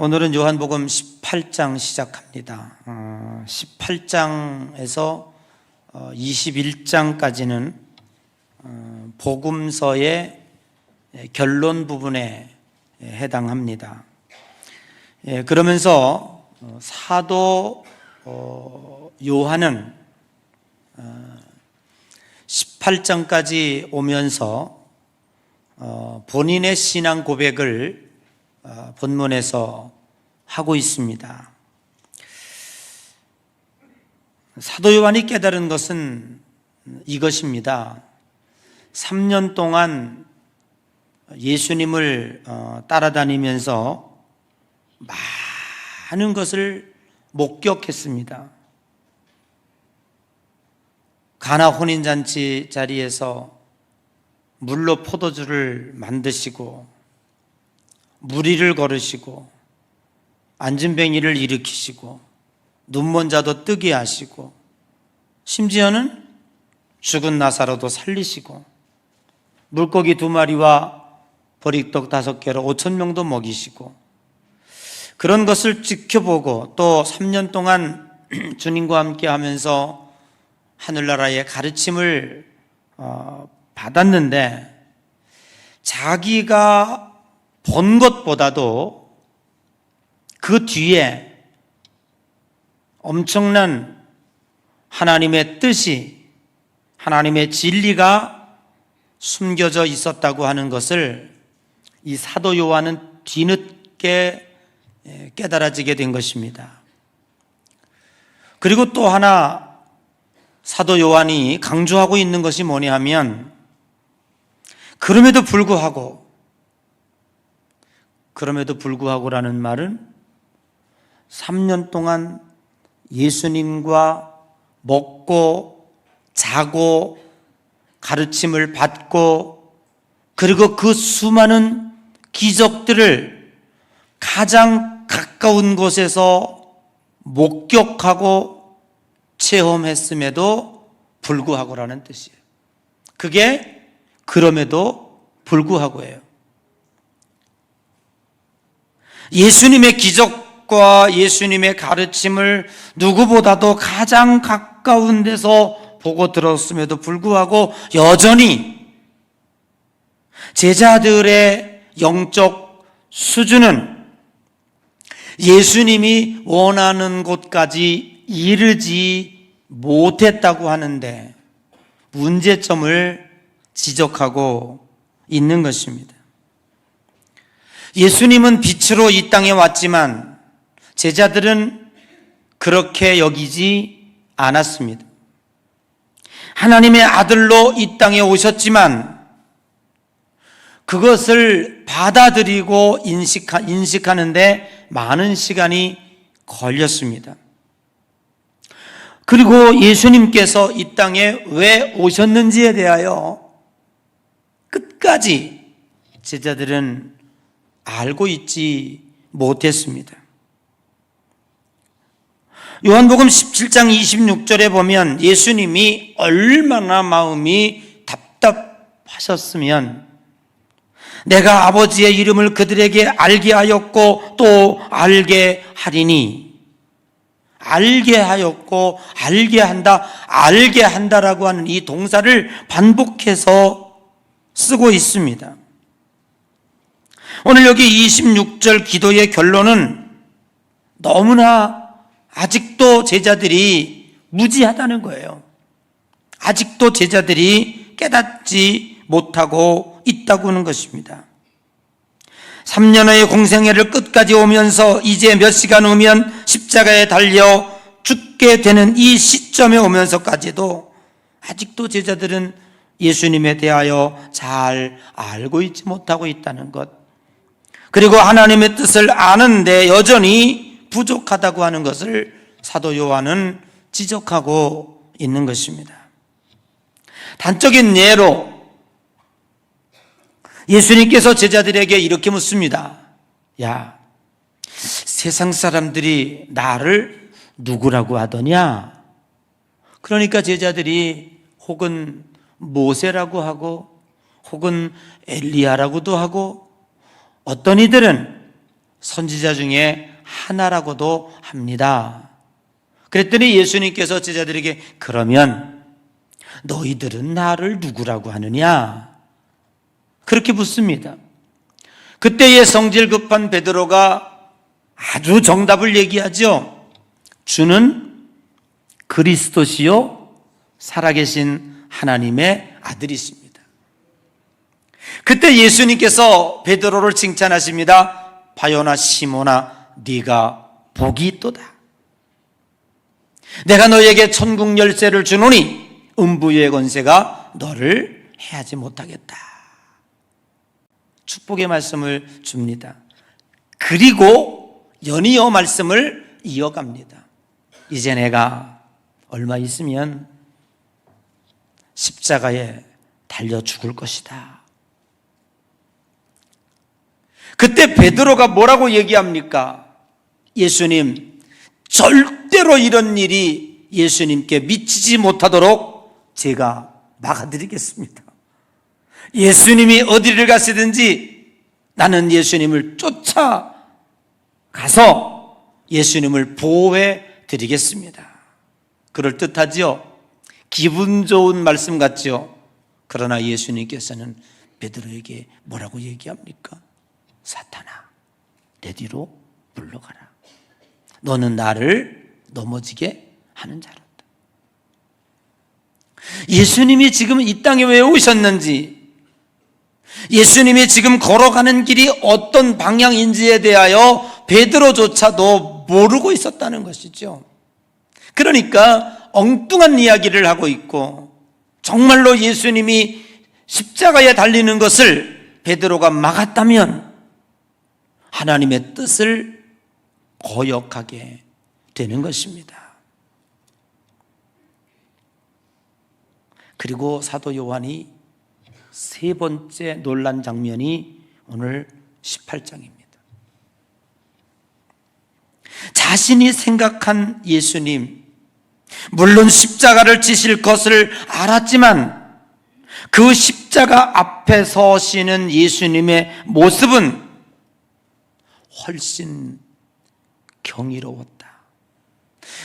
오늘은 요한복음 18장 시작합니다. 18장에서 21장까지는 복음서의 결론 부분에 해당합니다. 그러면서 사도 요한은 18장까지 오면서 본인의 신앙 고백을 본문에서 하고 있습니다. 사도 요한이 깨달은 것은 이것입니다. 3년 동안 예수님을 따라다니면서 많은 것을 목격했습니다. 가나 혼인잔치 자리에서 물로 포도주를 만드시고 무리를 걸으시고 안진뱅이를 일으키시고 눈먼 자도 뜨게 하시고 심지어는 죽은 나사로도 살리시고 물고기 2마리와 보리떡 5개로 5,000명도 먹이시고 그런 것을 지켜보고 또 3년 동안 주님과 함께 하면서 하늘나라의 가르침을 받았는데 자기가 본 것보다도 그 뒤에 엄청난 하나님의 뜻이, 하나님의 진리가 숨겨져 있었다고 하는 것을 이 사도 요한은 뒤늦게 깨달아지게 된 것입니다. 그리고 또 하나 사도 요한이 강조하고 있는 것이 뭐냐 하면 그럼에도 불구하고라는 말은 3년 동안 예수님과 먹고 자고 가르침을 받고 그리고 그 수많은 기적들을 가장 가까운 곳에서 목격하고 체험했음에도 불구하고라는 뜻이에요. 그게 그럼에도 불구하고예요. 예수님의 기적과 예수님의 가르침을 누구보다도 가장 가까운 데서 보고 들었음에도 불구하고 여전히 제자들의 영적 수준은 예수님이 원하는 곳까지 이르지 못했다고 하는데 문제점을 지적하고 있는 것입니다. 예수님은 빛으로 이 땅에 왔지만 제자들은 그렇게 여기지 않았습니다. 하나님의 아들로 이 땅에 오셨지만 그것을 받아들이고 인식하는데 많은 시간이 걸렸습니다. 그리고 예수님께서 이 땅에 왜 오셨는지에 대하여 끝까지 제자들은 알고 있지 못했습니다. 요한복음 17장 26절에 보면 예수님이 얼마나 마음이 답답하셨으면 내가 아버지의 이름을 그들에게 알게 하였고 또 알게 하리니 알게 하였고 알게 한다라고 하는 이 동사를 반복해서 쓰고 있습니다. 오늘 여기 26절 기도의 결론은 너무나 아직도 제자들이 무지하다는 거예요. 아직도 제자들이 깨닫지 못하고 있다고 하는 것입니다. 3년의 공생애를 끝까지 오면서 이제 몇 시간 후면 십자가에 달려 죽게 되는 이 시점에 오면서까지도 아직도 제자들은 예수님에 대하여 잘 알고 있지 못하고 있다는 것, 그리고 하나님의 뜻을 아는데 여전히 부족하다고 하는 것을 사도 요한은 지적하고 있는 것입니다. 단적인 예로 예수님께서 제자들에게 이렇게 묻습니다. 야, 세상 사람들이 나를 누구라고 하더냐? 그러니까 제자들이 혹은 모세라고 하고 혹은 엘리야라고도 하고 어떤 이들은 선지자 중에 하나라고도 합니다. 그랬더니 예수님께서 제자들에게 그러면 너희들은 나를 누구라고 하느냐? 그렇게 묻습니다. 그때의 성질 급한 베드로가 아주 정답을 얘기하죠. 주는 그리스도시요 살아계신 하나님의 아들이십니다. 그때 예수님께서 베드로를 칭찬하십니다. 바요나 시몬아 네가 복이 있도다. 내가 너에게 천국 열쇠를 주노니 음부의 권세가 너를 해하지 못하겠다. 축복의 말씀을 줍니다. 그리고 연이어 말씀을 이어갑니다. 이제 내가 얼마 있으면 십자가에 달려 죽을 것이다. 그때 베드로가 뭐라고 얘기합니까? 예수님, 절대로 이런 일이 예수님께 미치지 못하도록 제가 막아드리겠습니다. 예수님이 어디를 가시든지 나는 예수님을 쫓아가서 예수님을 보호해 드리겠습니다. 그럴듯하지요? 기분 좋은 말씀 같지요? 그러나 예수님께서는 베드로에게 뭐라고 얘기합니까? 사탄아, 내 뒤로 물러가라. 너는 나를 넘어지게 하는 자로다. 예수님이 지금 이 땅에 왜 오셨는지, 예수님이 지금 걸어가는 길이 어떤 방향인지에 대하여 베드로조차도 모르고 있었다는 것이죠. 그러니까 엉뚱한 이야기를 하고 있고, 정말로 예수님이 십자가에 달리는 것을 베드로가 막았다면 하나님의 뜻을 거역하게 되는 것입니다. 그리고 사도 요한이 세 번째 놀란 장면이 오늘 18장입니다. 자신이 생각한 예수님, 물론 십자가를 지실 것을 알았지만 그 십자가 앞에 서시는 예수님의 모습은 훨씬 경이로웠다.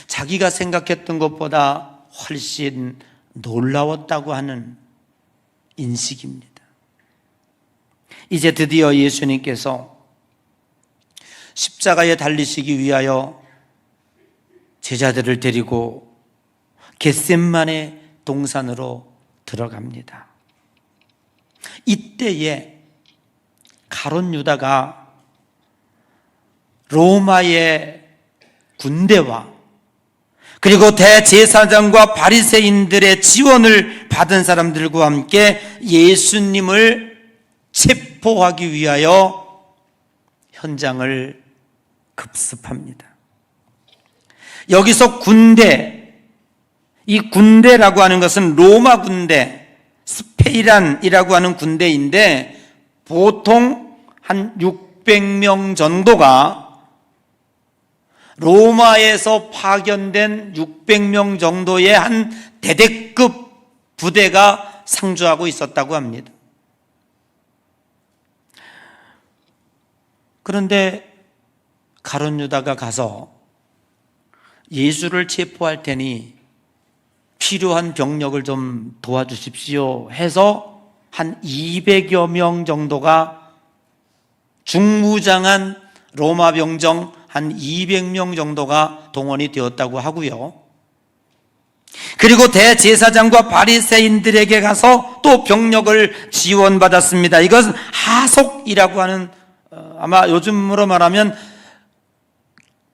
자기가 생각했던 것보다 훨씬 놀라웠다고 하는 인식입니다. 이제 드디어 예수님께서 십자가에 달리시기 위하여 제자들을 데리고 겟셋마네 동산으로 들어갑니다. 이때에 가룟 유다가 로마의 군대와 그리고 대제사장과 바리새인들의 지원을 받은 사람들과 함께 예수님을 체포하기 위하여 현장을 급습합니다. 여기서 군대, 이 군대라고 하는 것은 로마 군대, 스페이란이라고 하는 군대인데 보통 한 600명 정도가 로마에서 파견된 600명 정도의 한 대대급 부대가 상주하고 있었다고 합니다. 그런데 가룟 유다가 가서 예수를 체포할 테니 필요한 병력을 좀 도와주십시오 해서 한 200여 명 정도가 중무장한 로마 병정 한 200명 정도가 동원이 되었다고 하고요. 그리고 대제사장과 바리새인들에게 가서 또 병력을 지원받았습니다. 이것은 하속이라고 하는 아마 요즘으로 말하면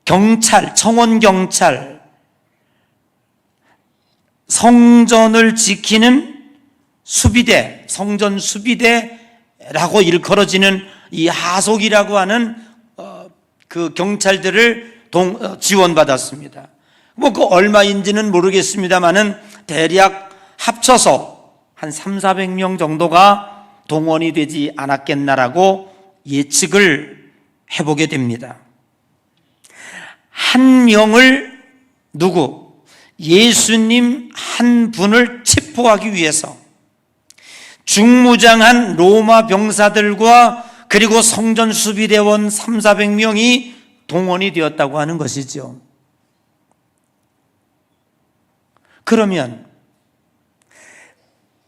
경찰, 청원경찰, 성전을 지키는 수비대, 성전 수비대라고 일컬어지는 이 하속이라고 하는 그 경찰들을 지원받았습니다. 뭐 그 얼마인지는 모르겠습니다만은 대략 합쳐서 한 300~400명 정도가 동원이 되지 않았겠나라고 예측을 해보게 됩니다. 한 명을 예수님 한 분을 체포하기 위해서 중무장한 로마 병사들과 그리고 성전 수비대원 300~400명이 동원이 되었다고 하는 것이죠. 그러면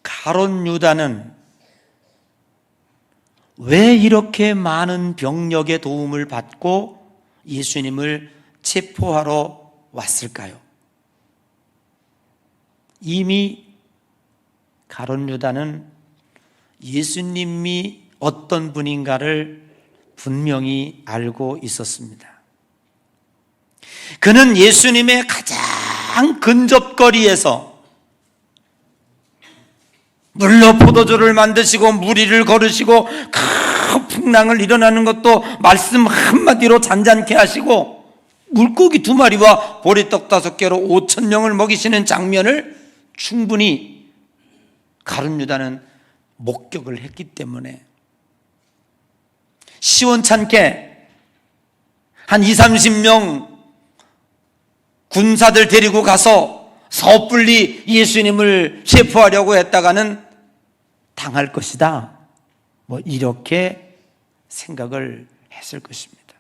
가룟 유다는 왜 이렇게 많은 병력의 도움을 받고 예수님을 체포하러 왔을까요? 이미 가룟 유다는 예수님이 어떤 분인가를 분명히 알고 있었습니다. 그는 예수님의 가장 근접거리에서 물로 포도주를 만드시고 무리를 걸으시고 큰 풍랑을 일어나는 것도 말씀 한마디로 잔잔케 하시고 물고기 2마리와 보리떡 5개로 5,000명을 먹이시는 장면을 충분히 가룟 유다는 목격을 했기 때문에 시원찮게 한 20~30명 군사들 데리고 가서 섣불리 예수님을 체포하려고 했다가는 당할 것이다, 이렇게 생각을 했을 것입니다.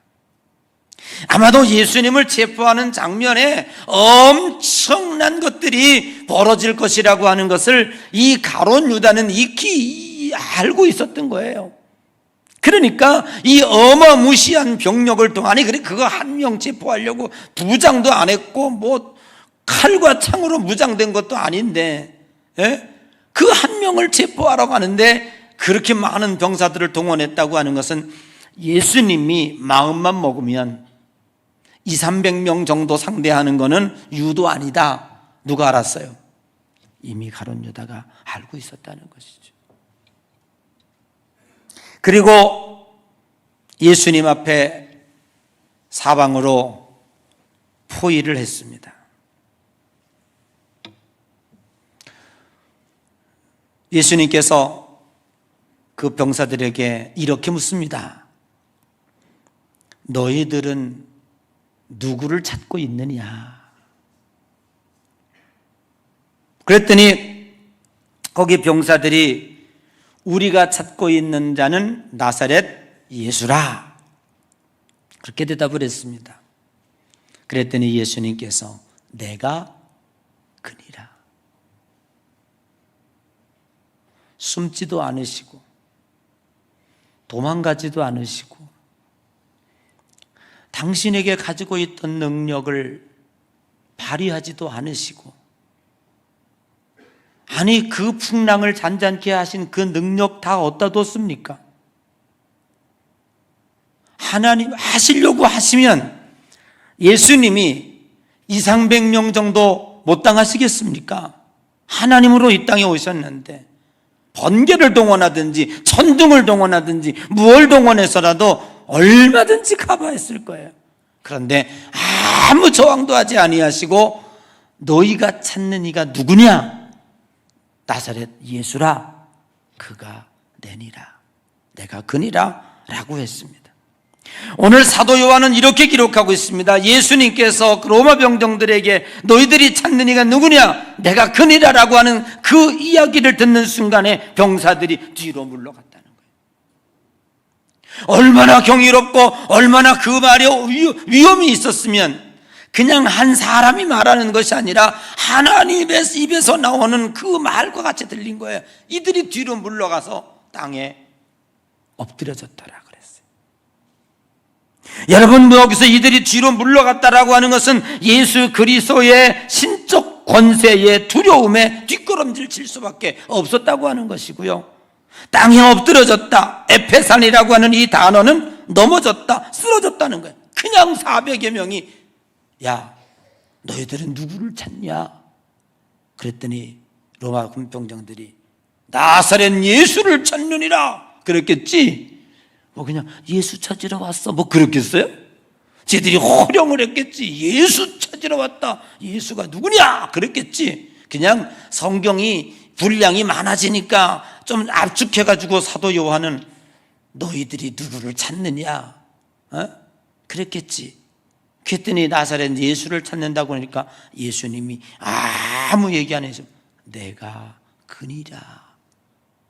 아마도 예수님을 체포하는 장면에 엄청난 것들이 벌어질 것이라고 하는 것을 이 가룟 유다는 익히 알고 있었던 거예요. 그러니까 이 어마무시한 병력을 동안에 그거 한 명 체포하려고 부장도 안 했고 칼과 창으로 무장된 것도 아닌데 그 한 명을 체포하러 가는데 그렇게 많은 병사들을 동원했다고 하는 것은 예수님이 마음만 먹으면 200~300명 정도 상대하는 것은 유도 아니다. 누가 알았어요? 이미 가룟 유다가 알고 있었다는 것이죠. 그리고 예수님 앞에 사방으로 포위를 했습니다. 예수님께서 그 병사들에게 이렇게 묻습니다. 너희들은 누구를 찾고 있느냐? 그랬더니 거기 병사들이 우리가 찾고 있는 자는 나사렛 예수라, 그렇게 대답을 했습니다. 그랬더니 예수님께서 내가 그니라. 숨지도 않으시고 도망가지도 않으시고 당신에게 가지고 있던 능력을 발휘하지도 않으시고, 아니 그 풍랑을 잔잔케 하신 그 능력 다 어디다 뒀습니까? 하나님 하시려고 하시면 예수님이 200~300명 정도 못 당하시겠습니까? 하나님으로 이 땅에 오셨는데 번개를 동원하든지 천둥을 동원하든지 무엇을 동원해서라도 얼마든지 커버했을 거예요. 그런데 아무 저항도 하지 아니하시고 너희가 찾는 이가 누구냐? 나사렛 예수라, 그가 내니라, 내가 그니라 라고 했습니다. 오늘 사도 요한은 이렇게 기록하고 있습니다. 예수님께서 로마 병정들에게 너희들이 찾는 이가 누구냐? 내가 그니라 라고 하는 그 이야기를 듣는 순간에 병사들이 뒤로 물러갔다는 거예요. 얼마나 경이롭고 얼마나 그 말에 위험이 있었으면 그냥 한 사람이 말하는 것이 아니라 하나님의 입에서 나오는 그 말과 같이 들린 거예요. 이들이 뒤로 물러가서 땅에 엎드려졌더라 그랬어요. 여러분, 여기서 이들이 뒤로 물러갔다라고 하는 것은 예수 그리스도의 신적 권세의 두려움에 뒷걸음질 칠 수밖에 없었다고 하는 것이고요. 땅에 엎드려졌다, 에페산이라고 하는 이 단어는 넘어졌다, 쓰러졌다는 거예요. 그냥 400여 명이 야, 너희들은 누구를 찾냐? 그랬더니 로마 군병정들이 나사렛 예수를 찾느니라 그랬겠지. 그냥 예수 찾으러 왔어 그랬겠어요? 쟤들이 호령을 했겠지. 예수 찾으러 왔다, 예수가 누구냐 그랬겠지. 그냥 성경이 분량이 많아지니까 좀 압축해가지고 사도 요한은 너희들이 누구를 찾느냐 그랬겠지. 그랬더니 나사렛 예수를 찾는다고 하니까 예수님이 아무 얘기 안 해서 내가 그니라.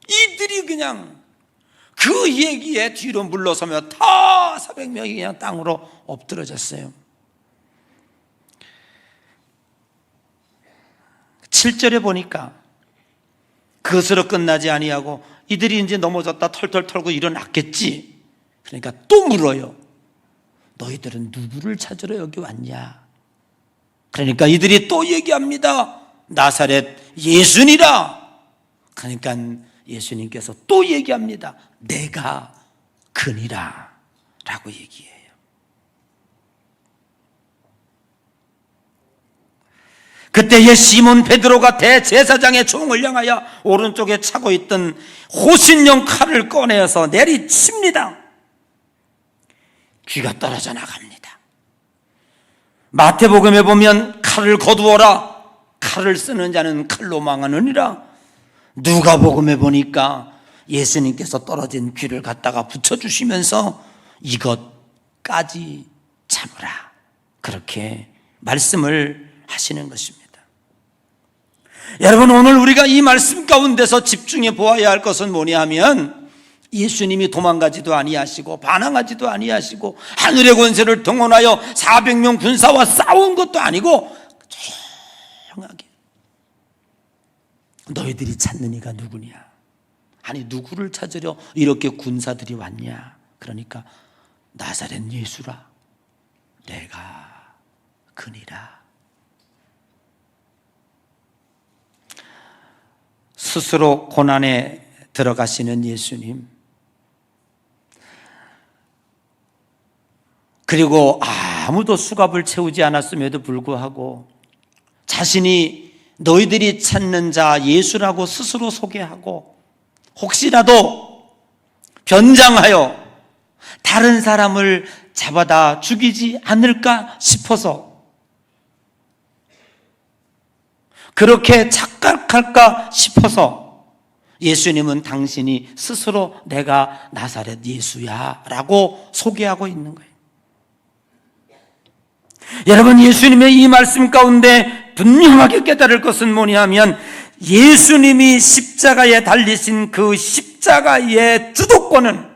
이들이 그냥 그 얘기에 뒤로 물러서며 다 400명이 그냥 땅으로 엎드러졌어요. 7절에 보니까 그것으로 끝나지 아니하고 이들이 이제 넘어졌다 털털 털고 일어났겠지. 그러니까 또 물어요. 너희들은 누구를 찾으러 여기 왔냐? 그러니까 이들이 또 얘기합니다. 나사렛 예수니라. 그러니까 예수님께서 또 얘기합니다. 내가 그니라 라고 얘기해요. 그때에 시몬 베드로가 대제사장의 종을 향하여 오른쪽에 차고 있던 호신용 칼을 꺼내어서 내리칩니다. 귀가 떨어져 나갑니다. 마태복음에 보면 칼을 거두어라, 칼을 쓰는 자는 칼로 망하느니라. 누가복음에 보니까 예수님께서 떨어진 귀를 갖다가 붙여주시면서 이것까지 참으라, 그렇게 말씀을 하시는 것입니다. 여러분, 오늘 우리가 이 말씀 가운데서 집중해 보아야 할 것은 뭐냐 하면, 예수님이 도망가지도 아니하시고 반항하지도 아니하시고 하늘의 권세를 동원하여 400명 군사와 싸운 것도 아니고 조용하게 너희들이 찾는 이가 누구냐? 아니, 누구를 찾으려 이렇게 군사들이 왔냐? 그러니까 나사렛 예수라, 내가 그니라. 스스로 고난에 들어가시는 예수님, 그리고 아무도 수갑을 채우지 않았음에도 불구하고 자신이 너희들이 찾는 자 예수라고 스스로 소개하고 혹시라도 변장하여 다른 사람을 잡아다 죽이지 않을까 싶어서, 그렇게 착각할까 싶어서 예수님은 당신이 스스로 내가 나사렛 예수야 라고 소개하고 있는 거예요. 여러분, 예수님의 이 말씀 가운데 분명하게 깨달을 것은 뭐냐 하면, 예수님이 십자가에 달리신 그 십자가의 주도권은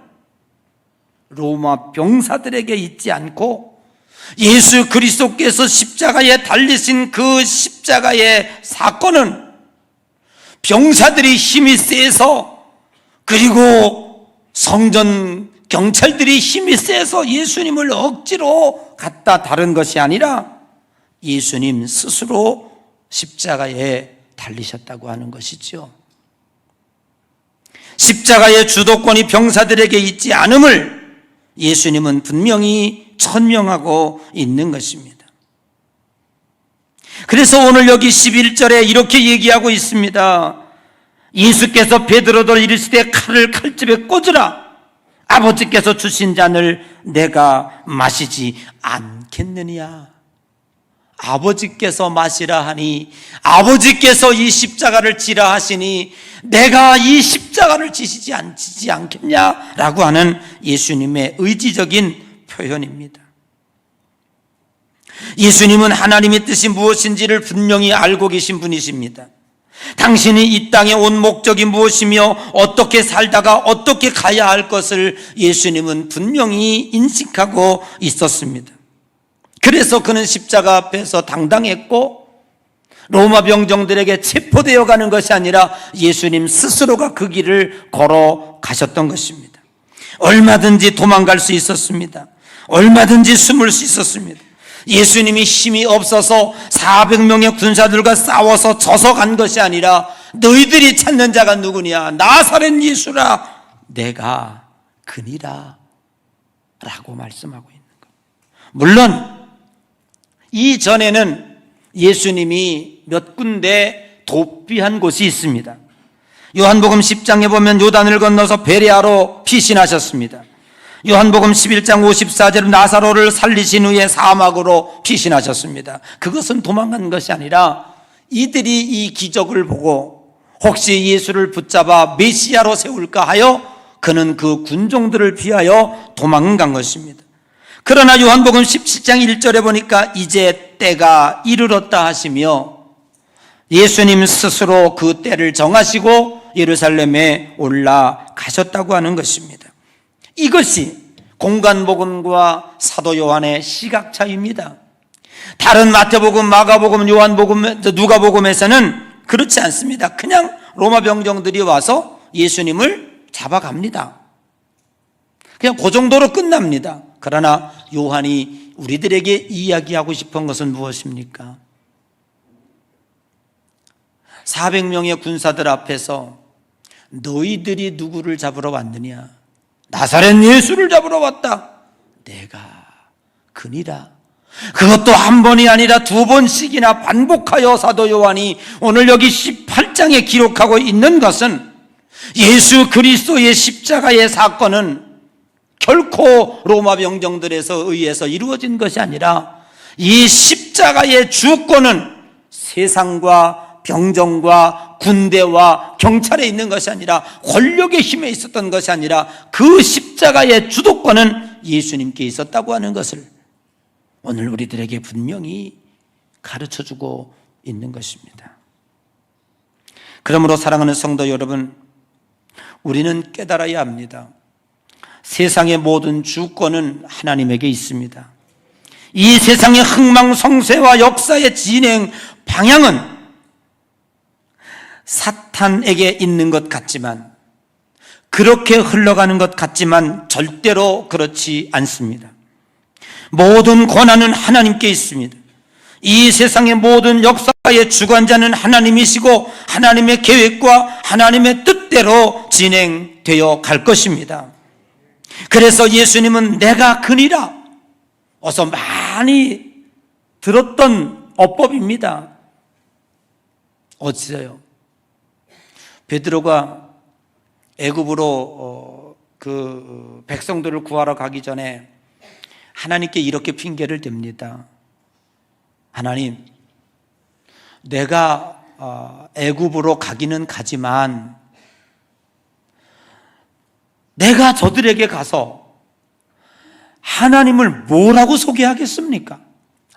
로마 병사들에게 있지 않고, 예수 그리스도께서 십자가에 달리신 그 십자가의 사건은 병사들이 힘이 세서, 그리고 성전 경찰들이 힘이 세서 예수님을 억지로 갖다 다른 것이 아니라 예수님 스스로 십자가에 달리셨다고 하는 것이죠. 십자가의 주도권이 병사들에게 있지 않음을 예수님은 분명히 천명하고 있는 것입니다. 그래서 오늘 여기 11절에 이렇게 얘기하고 있습니다. 예수께서 베드로를 이르시되 칼을 칼집에 꽂으라. 아버지께서 주신 잔을 내가 마시지 않겠느냐. 아버지께서 마시라 하니, 아버지께서 이 십자가를 지라 하시니 내가 이 십자가를 지시지 않겠냐라고 하는 예수님의 의지적인 표현입니다. 예수님은 하나님의 뜻이 무엇인지를 분명히 알고 계신 분이십니다. 당신이 이 땅에 온 목적이 무엇이며 어떻게 살다가 어떻게 가야 할 것을 예수님은 분명히 인식하고 있었습니다. 그래서 그는 십자가 앞에서 당당했고, 로마 병정들에게 체포되어 가는 것이 아니라 예수님 스스로가 그 길을 걸어가셨던 것입니다. 얼마든지 도망갈 수 있었습니다. 얼마든지 숨을 수 있었습니다. 예수님이 힘이 없어서 400명의 군사들과 싸워서 져서 간 것이 아니라, 너희들이 찾는 자가 누구냐? 나사렛 예수라, 내가 그니라 라고 말씀하고 있는 거예요. 물론 이전에는 예수님이 몇 군데 도피한 곳이 있습니다. 요한복음 10장에 보면 요단을 건너서 베레아로 피신하셨습니다. 요한복음 11장 54절 나사로를 살리신 후에 사막으로 피신하셨습니다. 그것은 도망간 것이 아니라 이들이 이 기적을 보고 혹시 예수를 붙잡아 메시아로 세울까 하여 그는 그 군종들을 피하여 도망간 것입니다. 그러나 요한복음 17장 1절에 보니까 이제 때가 이르렀다 하시며 예수님 스스로 그 때를 정하시고 예루살렘에 올라가셨다고 하는 것입니다. 이것이 공간복음과 사도 요한의 시각 차이입니다. 다른 마태복음, 마가복음, 요한복음, 누가복음에서는 그렇지 않습니다. 그냥 로마 병정들이 와서 예수님을 잡아갑니다. 그냥 그 정도로 끝납니다. 그러나 요한이 우리들에게 이야기하고 싶은 것은 무엇입니까? 400명의 군사들 앞에서 너희들이 누구를 잡으러 왔느냐? 나사렛 예수를 잡으러 왔다. 내가 그니라. 그것도 한 번이 아니라 두 번씩이나 반복하여 사도 요한이 오늘 여기 18장에 기록하고 있는 것은 예수 그리스도의 십자가의 사건은 결코 로마 병정들에서 의해서 이루어진 것이 아니라 이 십자가의 주권은 세상과 병정과 군대와 경찰에 있는 것이 아니라 권력의 힘에 있었던 것이 아니라 그 십자가의 주도권은 예수님께 있었다고 하는 것을 오늘 우리들에게 분명히 가르쳐주고 있는 것입니다. 그러므로 사랑하는 성도 여러분, 우리는 깨달아야 합니다. 세상의 모든 주권은 하나님에게 있습니다. 이 세상의 흥망성쇠와 역사의 진행 방향은 사탄에게 있는 것 같지만, 그렇게 흘러가는 것 같지만 절대로 그렇지 않습니다. 모든 권한은 하나님께 있습니다. 이 세상의 모든 역사의 주관자는 하나님이시고 하나님의 계획과 하나님의 뜻대로 진행되어 갈 것입니다. 그래서 예수님은 내가 그니라, 어서 많이 들었던 어법입니다. 어째요? 베드로가 애굽으로 그 백성들을 구하러 가기 전에 하나님께 이렇게 핑계를 댑니다. 하나님, 내가 애굽으로 가기는 가지만 내가 저들에게 가서 하나님을 뭐라고 소개하겠습니까?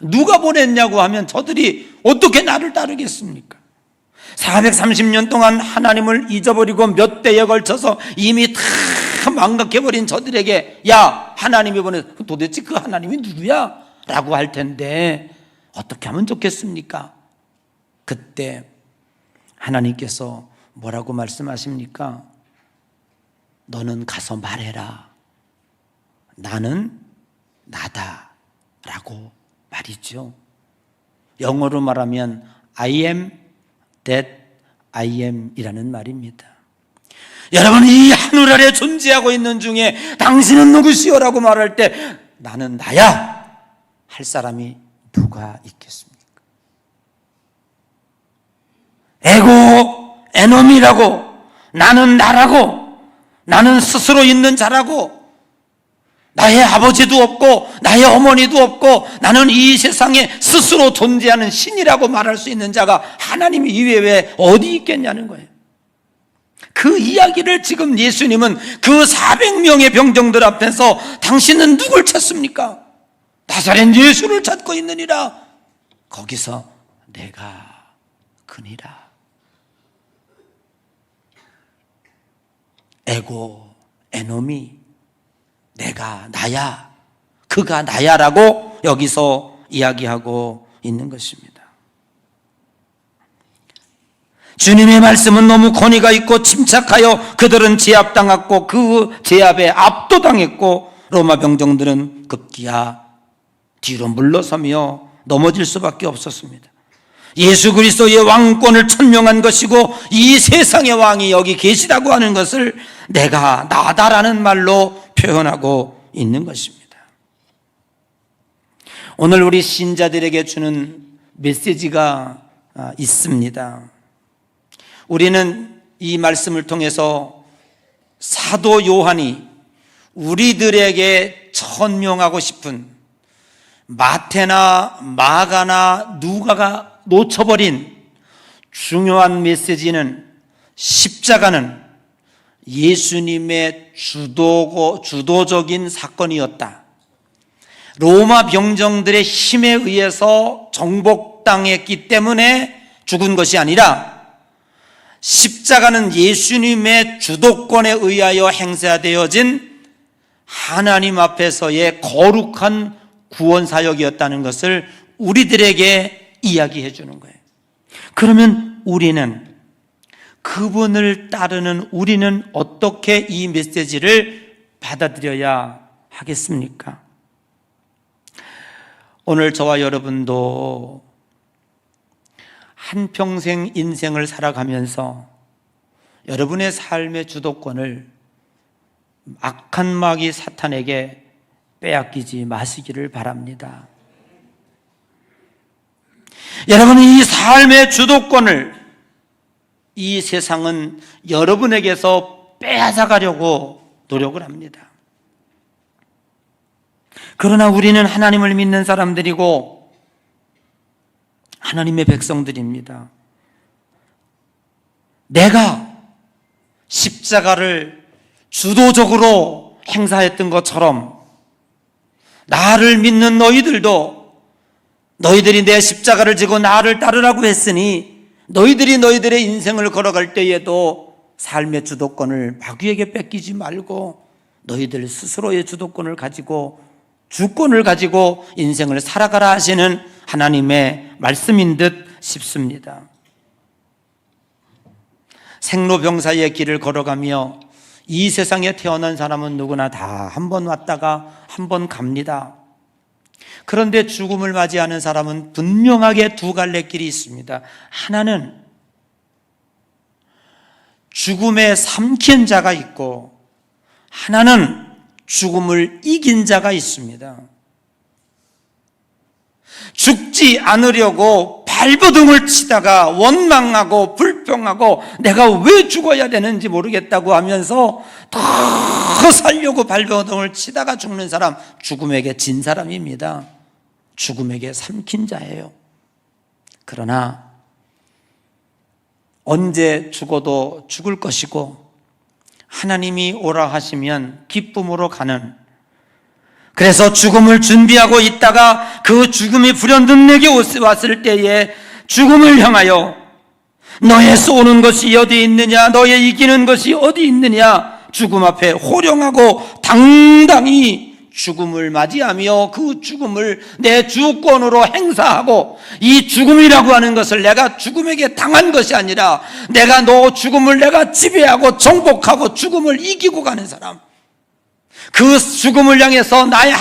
누가 보냈냐고 하면 저들이 어떻게 나를 따르겠습니까? 430년 동안 하나님을 잊어버리고 몇 대에 걸쳐서 이미 다 망각해버린 저들에게 야, 하나님이 보내서 도대체 그 하나님이 누구야? 라고 할 텐데 어떻게 하면 좋겠습니까? 그때 하나님께서 뭐라고 말씀하십니까? 너는 가서 말해라. 나는 나다 라고 말이죠. 영어로 말하면 I am that I am 이라는 말입니다. 여러분, 이 하늘 아래 존재하고 있는 중에 당신은 누구시오? 라고 말할 때 나는 나야 할 사람이 누가 있겠습니까? 에고 에노미라고, 나는 나라고, 나는 스스로 있는 자라고, 나의 아버지도 없고 나의 어머니도 없고 나는 이 세상에 스스로 존재하는 신이라고 말할 수 있는 자가 하나님 이외에 어디 있겠냐는 거예요. 그 이야기를 지금 예수님은 그 400명의 병정들 앞에서 당신은 누굴 찾습니까? 나사렛 예수를 찾고 있느니라. 거기서 내가 그니라. 에고 에노미, 내가 나야, 그가 나야라고 여기서 이야기하고 있는 것입니다. 주님의 말씀은 너무 권위가 있고 침착하여 그들은 제압당했고 그 제압에 압도당했고 로마 병정들은 급기야 뒤로 물러서며 넘어질 수밖에 없었습니다. 예수 그리스도의 왕권을 천명한 것이고 이 세상의 왕이 여기 계시다고 하는 것을 내가 나다라는 말로 표현하고 있는 것입니다. 오늘 우리 신자들에게 주는 메시지가 있습니다. 우리는 이 말씀을 통해서 사도 요한이 우리들에게 천명하고 싶은 마태나 마가나 누가가 놓쳐버린 중요한 메시지는 십자가는 예수님의 주도적인 사건이었다. 로마 병정들의 힘에 의해서 정복당했기 때문에 죽은 것이 아니라 십자가는 예수님의 주도권에 의하여 행사되어진 하나님 앞에서의 거룩한 구원 사역이었다는 것을 우리들에게 이야기해 주는 거예요. 그러면 우리는, 그분을 따르는 우리는 어떻게 이 메시지를 받아들여야 하겠습니까? 오늘 저와 여러분도 한평생 인생을 살아가면서 여러분의 삶의 주도권을 악한 마귀 사탄에게 빼앗기지 마시기를 바랍니다. 여러분, 이 삶의 주도권을 이 세상은 여러분에게서 빼앗아가려고 노력을 합니다. 그러나 우리는 하나님을 믿는 사람들이고 하나님의 백성들입니다. 내가 십자가를 주도적으로 행사했던 것처럼 나를 믿는 너희들이 내 십자가를 지고 나를 따르라고 했으니 너희들이 너희들의 인생을 걸어갈 때에도 삶의 주도권을 마귀에게 뺏기지 말고 너희들 스스로의 주도권을 가지고 주권을 가지고 인생을 살아가라 하시는 하나님의 말씀인 듯 싶습니다. 생로병사의 길을 걸어가며 이 세상에 태어난 사람은 누구나 다 한 번 왔다가 한 번 갑니다. 그런데 죽음을 맞이하는 사람은 분명하게 두 갈래 길이 있습니다. 하나는 죽음에 삼킨 자가 있고 하나는 죽음을 이긴 자가 있습니다. 죽지 않으려고 발버둥을 치다가 원망하고 불평하고 내가 왜 죽어야 되는지 모르겠다고 하면서 더 살려고 발버둥을 치다가 죽는 사람, 죽음에게 진 사람입니다. 죽음에게 삼킨 자예요. 그러나 언제 죽어도 죽을 것이고 하나님이 오라 하시면 기쁨으로 가는, 그래서 죽음을 준비하고 있다가 그 죽음이 불현듯 내게 왔을 때에 죽음을 향하여 너의 쏘는 것이 어디 있느냐, 너의 이기는 것이 어디 있느냐, 죽음 앞에 호령하고 당당히 죽음을 맞이하며 그 죽음을 내 주권으로 행사하고, 이 죽음이라고 하는 것을 내가 죽음에게 당한 것이 아니라 내가 너 죽음을 내가 지배하고 정복하고 죽음을 이기고 가는 사람, 그 죽음을 향해서 나의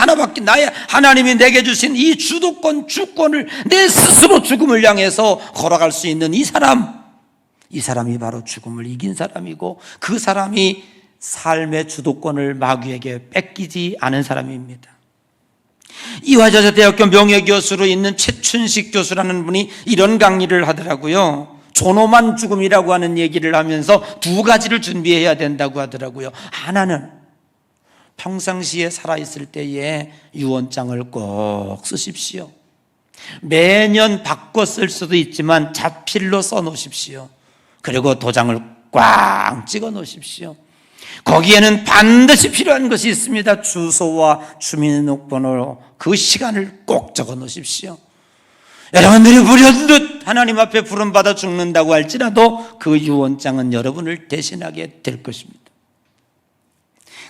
하나님이 내게 주신 이 주도권, 주권을 내 스스로 죽음을 향해서 걸어갈 수 있는 이 사람이 바로 죽음을 이긴 사람이고, 그 사람이 삶의 주도권을 마귀에게 뺏기지 않은 사람입니다. 이화여자대학교 명예교수로 있는 최춘식 교수라는 분이 이런 강의를 하더라고요. 존엄한 죽음이라고 하는 얘기를 하면서 두 가지를 준비해야 된다고 하더라고요. 하나는 평상시에 살아있을 때에 유언장을 꼭 쓰십시오. 매년 바꿔 쓸 수도 있지만 자필로 써놓으십시오. 그리고 도장을 꽉 찍어 놓으십시오. 거기에는 반드시 필요한 것이 있습니다. 주소와 주민등록번호, 그 시간을 꼭 적어 놓으십시오. 여러분들이 불현듯 하나님 앞에 부름받아 죽는다고 할지라도 그 유언장은 여러분을 대신하게 될 것입니다.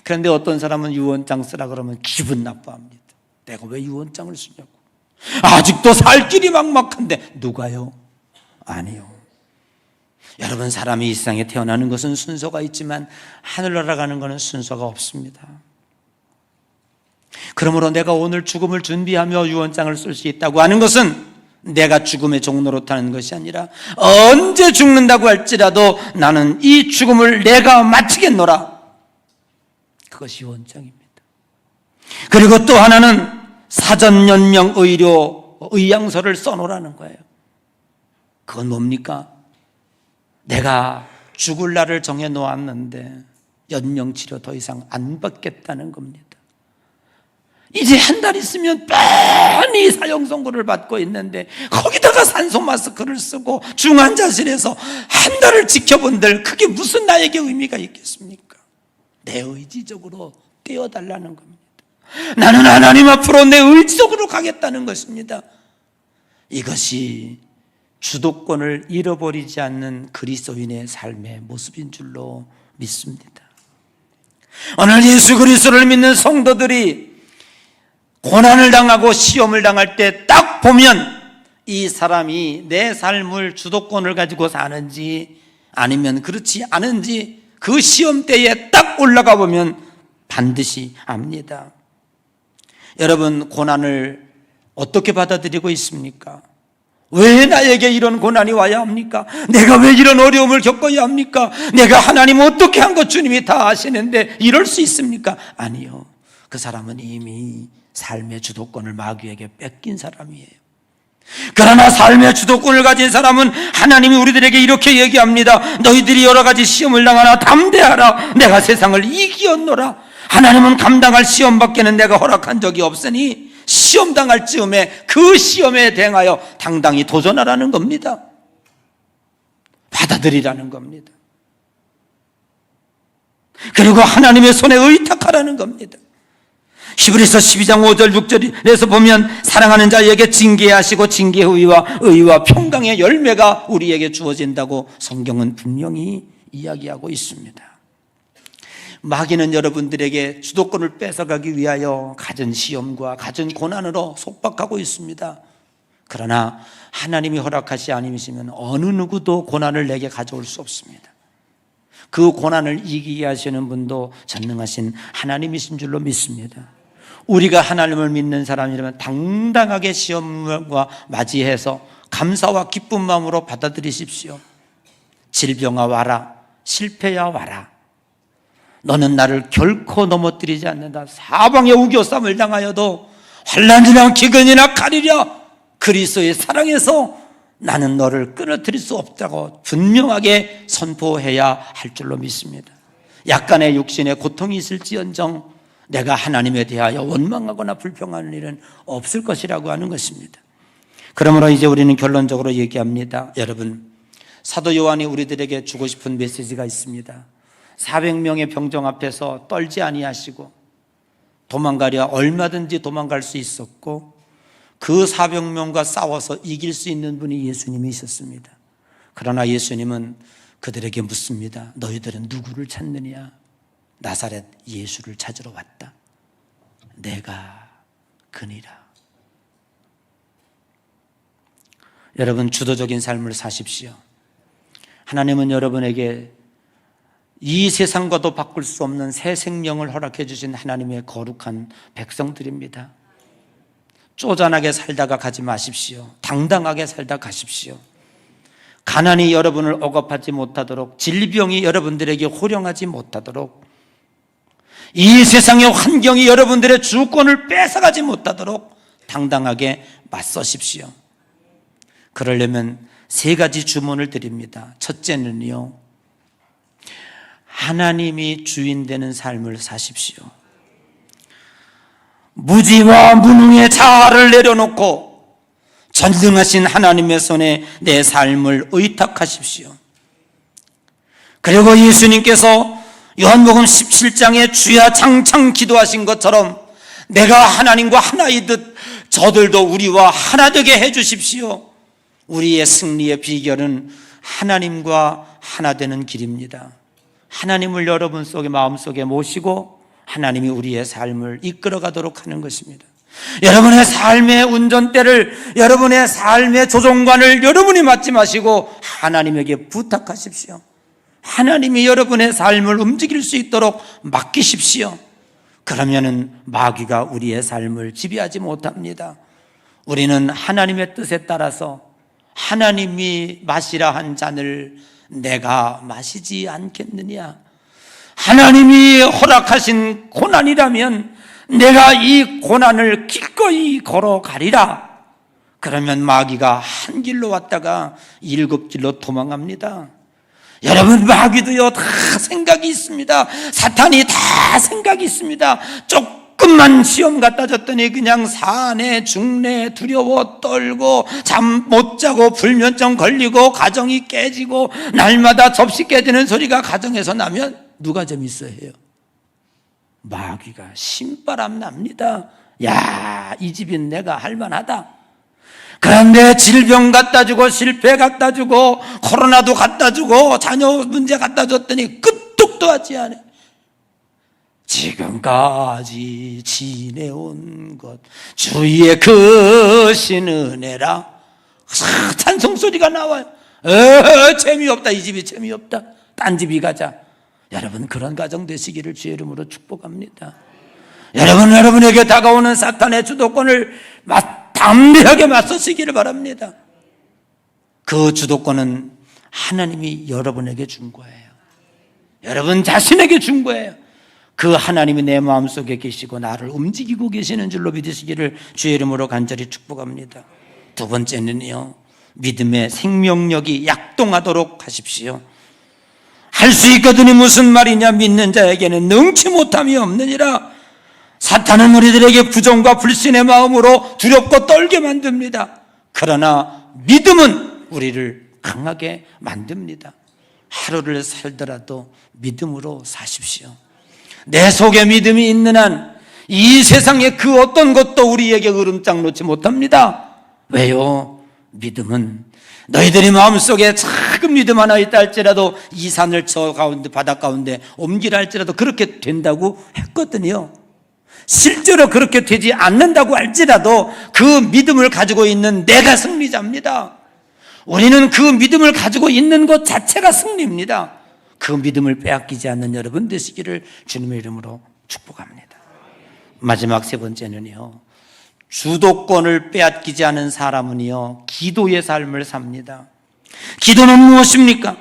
그런데 어떤 사람은 유언장 쓰라 그러면 기분 나빠합니다. 내가 왜 유언장을 쓰냐고. 아직도 살 길이 막막한데. 누가요? 아니요. 여러분, 사람이 이 세상에 태어나는 것은 순서가 있지만 하늘나라 가는 것은 순서가 없습니다. 그러므로 내가 오늘 죽음을 준비하며 유언장을 쓸 수 있다고 하는 것은 내가 죽음의 종로로 타는 것이 아니라 언제 죽는다고 할지라도 나는 이 죽음을 내가 마치겠노라. 그것이 유언장입니다. 그리고 또 하나는 사전연명 의향서를 써놓으라는 거예요. 그건 뭡니까? 내가 죽을 날을 정해 놓았는데 연명치료 더 이상 안 받겠다는 겁니다. 이제 한 달 있으면 뻔히 사형 선고를 받고 있는데 거기다가 산소 마스크를 쓰고 중환자실에서 한 달을 지켜본들, 그게 무슨 나에게 의미가 있겠습니까? 내 의지적으로 떼어달라는 겁니다. 나는 하나님 앞으로 내 의지적으로 가겠다는 것입니다. 이것이 주도권을 잃어버리지 않는 그리스도인의 삶의 모습인 줄로 믿습니다. 오늘 예수 그리스도를 믿는 성도들이 고난을 당하고 시험을 당할 때 딱 보면 이 사람이 내 삶을 주도권을 가지고 사는지 아니면 그렇지 않은지 그 시험대에 딱 올라가 보면 반드시 압니다. 여러분, 고난을 어떻게 받아들이고 있습니까? 왜 나에게 이런 고난이 와야 합니까? 내가 왜 이런 어려움을 겪어야 합니까? 내가 하나님 어떻게 한 것 주님이 다 아시는데 이럴 수 있습니까? 아니요. 그 사람은 이미 삶의 주도권을 마귀에게 뺏긴 사람이에요. 그러나 삶의 주도권을 가진 사람은 하나님이 우리들에게 이렇게 얘기합니다. 너희들이 여러 가지 시험을 당하나 담대하라. 내가 세상을 이기었노라. 하나님은 감당할 시험밖에는 내가 허락한 적이 없으니 시험 당할 즈음에 그 시험에 대응하여 당당히 도전하라는 겁니다. 받아들이라는 겁니다. 그리고 하나님의 손에 의탁하라는 겁니다. 히브리서 12장 5절 6절에서 보면 사랑하는 자에게 징계하시고 징계 후위와 의와 평강의 열매가 우리에게 주어진다고 성경은 분명히 이야기하고 있습니다. 마귀는 여러분들에게 주도권을 뺏어가기 위하여 갖은 시험과 갖은 고난으로 속박하고 있습니다. 그러나 하나님이 허락하시 아니시면 어느 누구도 고난을 내게 가져올 수 없습니다. 그 고난을 이기게 하시는 분도 전능하신 하나님이신 줄로 믿습니다. 우리가 하나님을 믿는 사람이라면 당당하게 시험과 맞이해서 감사와 기쁜 마음으로 받아들이십시오. 질병아 와라, 실패야 와라. 너는 나를 결코 넘어뜨리지 않는다. 사방에 우겨쌈을 당하여도 환난이나 기근이나 가리려 그리스도의 사랑에서 나는 너를 끊어뜨릴 수 없다고 분명하게 선포해야 할 줄로 믿습니다. 약간의 육신의 고통이 있을지언정 내가 하나님에 대하여 원망하거나 불평하는 일은 없을 것이라고 하는 것입니다. 그러므로 이제 우리는 결론적으로 얘기합니다. 여러분, 사도 요한이 우리들에게 주고 싶은 메시지가 있습니다. 400명의 병정 앞에서 떨지 아니하시고 도망가려 얼마든지 도망갈 수 있었고 그 400명과 싸워서 이길 수 있는 분이 예수님이셨습니다. 그러나 예수님은 그들에게 묻습니다. 너희들은 누구를 찾느냐? 나사렛 예수를 찾으러 왔다. 내가 그니라. 여러분, 주도적인 삶을 사십시오. 하나님은 여러분에게 이 세상과도 바꿀 수 없는 새 생명을 허락해 주신 하나님의 거룩한 백성들입니다. 쪼잔하게 살다가 가지 마십시오. 당당하게 살다 가십시오. 가난이 여러분을 억압하지 못하도록, 질병이 여러분들에게 호령하지 못하도록, 이 세상의 환경이 여러분들의 주권을 뺏어가지 못하도록 당당하게 맞서십시오. 그러려면 세 가지 주문을 드립니다. 첫째는요, 하나님이 주인 되는 삶을 사십시오. 무지와 무능의 자아를 내려놓고 전능하신 하나님의 손에 내 삶을 의탁하십시오. 그리고 예수님께서 요한복음 17장에 주야 창창 기도하신 것처럼 내가 하나님과 하나이듯 저들도 우리와 하나 되게 해 주십시오. 우리의 승리의 비결은 하나님과 하나 되는 길입니다. 하나님을 여러분 속에 마음속에 모시고 하나님이 우리의 삶을 이끌어가도록 하는 것입니다. 여러분의 삶의 운전대를, 여러분의 삶의 조종관을 여러분이 맡지 마시고 하나님에게 부탁하십시오. 하나님이 여러분의 삶을 움직일 수 있도록 맡기십시오. 그러면은 마귀가 우리의 삶을 지배하지 못합니다. 우리는 하나님의 뜻에 따라서 하나님이 마시라 한 잔을 내가 마시지 않겠느냐? 하나님이 허락하신 고난이라면 내가 이 고난을 기꺼이 걸어가리라. 그러면 마귀가 한 길로 왔다가 7길로 도망갑니다. 여러분, 마귀도요 다 생각이 있습니다. 사탄이 다 생각이 있습니다. 조금만 시험 갖다 줬더니 그냥 사내 중내 두려워 떨고 잠 못 자고 불면증 걸리고 가정이 깨지고 날마다 접시 깨지는 소리가 가정에서 나면 누가 재밌어 해요? 마귀가 신바람 납니다. 야, 이 집은 내가 할만하다. 그런데 질병 갖다 주고 실패 갖다 주고 코로나도 갖다 주고 자녀 문제 갖다 줬더니 끄떡도 하지 않아. 지금까지 지내온 것 주의 크신 은혜라. 찬송 소리가 나와요. 재미없다, 이 집이 재미없다, 딴 집이 가자. 여러분, 그런 가정 되시기를 주의 이름으로 축복합니다. 여러분에게 다가오는 사탄의 주도권을 담대하게 맞서시기를 바랍니다. 그 주도권은 하나님이 여러분에게 준 거예요. 여러분 자신에게 준 거예요. 그 하나님이 내 마음속에 계시고 나를 움직이고 계시는 줄로 믿으시기를 주의 이름으로 간절히 축복합니다. 두 번째는요, 믿음의 생명력이 약동하도록 하십시오. 할 수 있거든이 무슨 말이냐. 믿는 자에게는 능치 못함이 없느니라. 사탄은 우리들에게 부정과 불신의 마음으로 두렵고 떨게 만듭니다. 그러나 믿음은 우리를 강하게 만듭니다. 하루를 살더라도 믿음으로 사십시오. 내 속에 믿음이 있는 한 이 세상의 그 어떤 것도 우리에게 으름장 놓지 못합니다. 왜요? 믿음은 너희들이 마음속에 작은 믿음 하나 있다 할지라도 이 산을 저 가운데 바다 가운데 옮기라 할지라도 그렇게 된다고 했거든요. 실제로 그렇게 되지 않는다고 할지라도 그 믿음을 가지고 있는 내가 승리자입니다. 우리는 그 믿음을 가지고 있는 것 자체가 승리입니다. 그 믿음을 빼앗기지 않는 여러분 되시기를 주님의 이름으로 축복합니다. 마지막 세 번째는요, 주도권을 빼앗기지 않은 사람은요, 기도의 삶을 삽니다. 기도는 무엇입니까?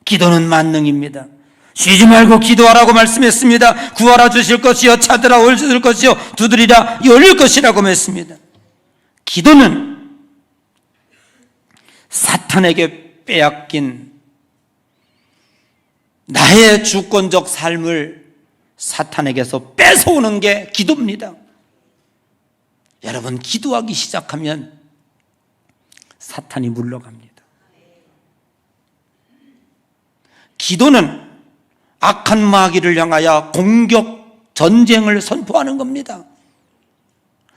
기도는 만능입니다. 쉬지 말고 기도하라고 말씀했습니다. 구하라 주실 것이요, 찾으라 올주실 것이요, 두드리라 열릴 것이라고 했습니다. 기도는 사탄에게 빼앗긴 나의 주권적 삶을 사탄에게서 뺏어오는 게 기도입니다. 여러분, 기도하기 시작하면 사탄이 물러갑니다. 기도는 악한 마귀를 향하여 공격, 전쟁을 선포하는 겁니다.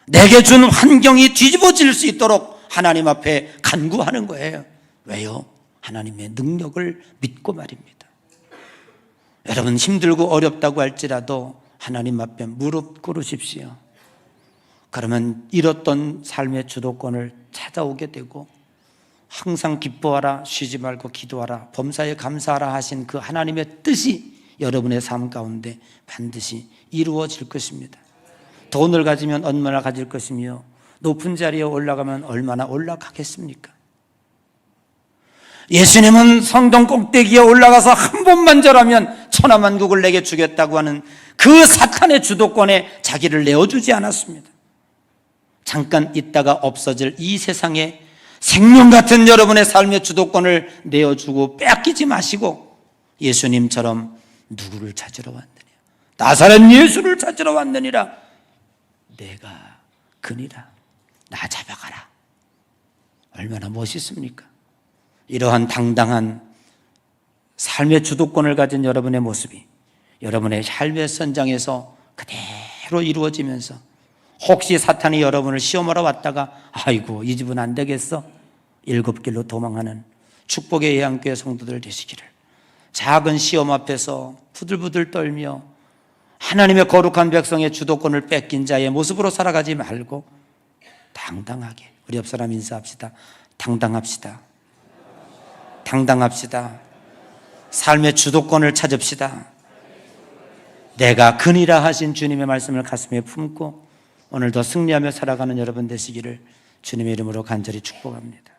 내게 준 환경이 뒤집어질 수 있도록 하나님 앞에 간구하는 거예요. 왜요? 하나님의 능력을 믿고 말입니다. 여러분, 힘들고 어렵다고 할지라도 하나님 앞에 무릎 꿇으십시오. 그러면 잃었던 삶의 주도권을 찾아오게 되고, 항상 기뻐하라, 쉬지 말고 기도하라, 범사에 감사하라 하신 그 하나님의 뜻이 여러분의 삶 가운데 반드시 이루어질 것입니다. 돈을 가지면 얼마나 가질 것이며, 높은 자리에 올라가면 얼마나 올라가겠습니까? 예수님은 성동 꼭대기에 올라가서 한 번만 절하면 천하만국을 내게 주겠다고 하는 그 사탄의 주도권에 자기를 내어주지 않았습니다. 잠깐 있다가 없어질 이 세상에 생명 같은 여러분의 삶의 주도권을 내어주고 빼앗기지 마시고, 예수님처럼 누구를 찾으러 왔느냐? 나사렛 예수를 찾으러 왔느니라. 내가 그니라. 나 잡아가라. 얼마나 멋있습니까? 이러한 당당한 삶의 주도권을 가진 여러분의 모습이 여러분의 삶의 선장에서 그대로 이루어지면서, 혹시 사탄이 여러분을 시험하러 왔다가 아이고 이 집은 안 되겠어, 7길로 도망하는 축복의 예양교회 성도들 되시기를, 작은 시험 앞에서 부들부들 떨며 하나님의 거룩한 백성의 주도권을 뺏긴 자의 모습으로 살아가지 말고 당당하게, 우리 옆 사람 인사합시다. 당당합시다. 당당합시다. 삶의 주도권을 찾읍시다. 내가 그니라 하신 주님의 말씀을 가슴에 품고 오늘도 승리하며 살아가는 여러분 되시기를 주님의 이름으로 간절히 축복합니다.